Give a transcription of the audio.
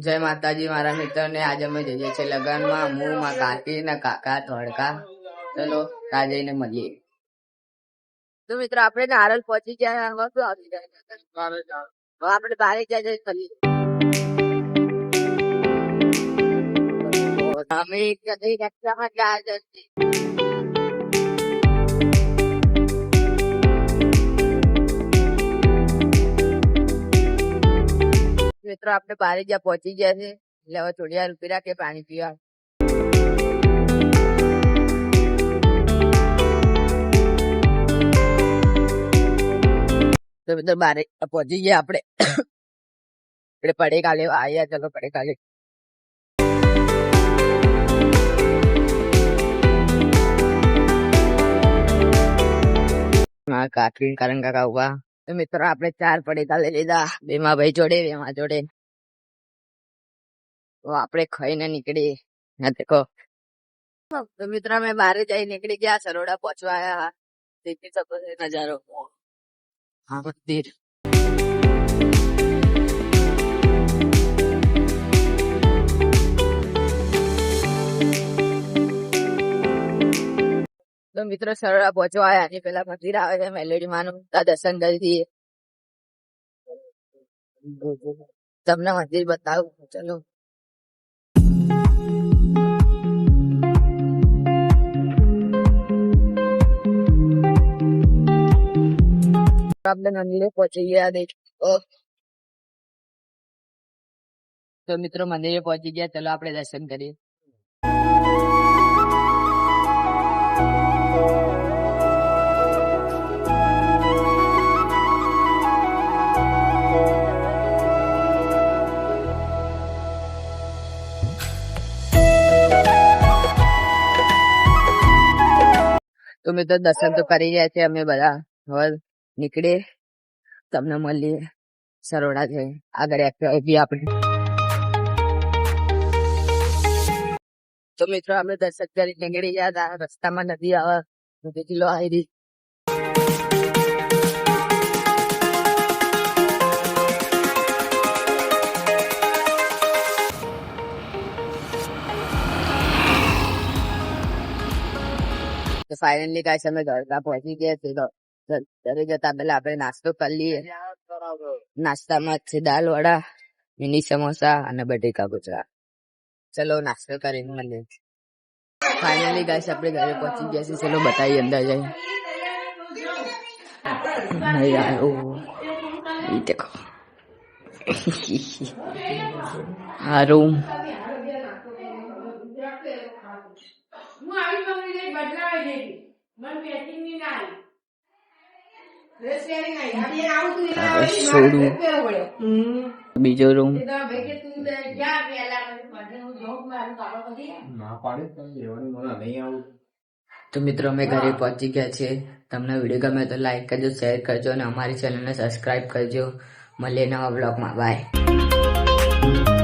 જય માતાજી મારા મિત્ર ને આજે અમે જઈએ છીએ લગનમાં હું માં કાકી ને કાકા ધોળકા. ચલો ત્યાં જઈને મળીએ. તો મિત્રો આપણે નારળ પહોંચી ગયા. હવે શું આવી જાય આપણે બારે જાય ફરી અમે રિક્ષામાં ગયા છે. મિત્રો આપણે બારે જ્યાં પહોંચી ગયા છે એટલે હવે થોડી વાર ઉભી રાખીએ પાણી પીવા. તો મિત્રો બારે પહોંચી ગયા આપણે પડેકા લેવા આવ્યા. ચલો પડેકા લે. કાકી કારણ કાકા ઉભા. તો મિત્રો આપણે 4 પડેકા લઈ લીધા. બેમાં ભાઈ જોડે બેમાં જોડે. તો આપણે ખાઈને નીકળી. દેખો તો મિત્રો અમે બહાર જઈ નીકળી ગયા. સરોડા પહોંચવા આવ્યા. દેખી શકો છો નજારો. હા મંદિર. તો મિત્રો સરોડા પહોંચવા આવ્યા. એની પેલા મંદિર આવે છે મેલેડી માનું. દર્શન કરી તમને મંદિર બતાવું. ચલો આપણે મંદિરે પહોંચી ગયા. તો મિત્રો મંદિરે પહોંચી ગયા. ચલો આપણે દર્શન કરીએ. તો મિત્રો દર્શન તો કરી રહ્યા છે અમે બધા. હવે નીકળીએ. તમને મળીએ સરોડા છે આગળ આપણે. તો મિત્રો આપણે દર્શન કરી નીકળી ગયા હતા. રસ્તામાં નદી આવે નદી કિલો આવી. તો ફાઇનલી ગાઈસ અમે ધોળકા પહોંચી ગયા છે. ઘરે જતા પહેલા આપણે નાસ્તો કરી લઈએ. નાસ્તામાં છે દાલ વડા, મિની સમોસા અને બટેકા ભૂજવા. ચલો નાસ્તો કરીને મળીએ. ફાઇનલી ગાઈસ આપણે ઘરે પહોંચી ગયા છે. ચલો બતાવીએ અંદર જઈએ. દેખો આ રૂમ. બીજો રૂમ. તો મિત્રો અમે ઘરે પહોંચી ગયા છે. તમને વિડીયો ગમે તો લાઈક કરજો, શેર કરજો અને અમારી ચેનલને સબસ્ક્રાઇબ કરજો. મળીએ નવા બ્લોગમાં. બાય.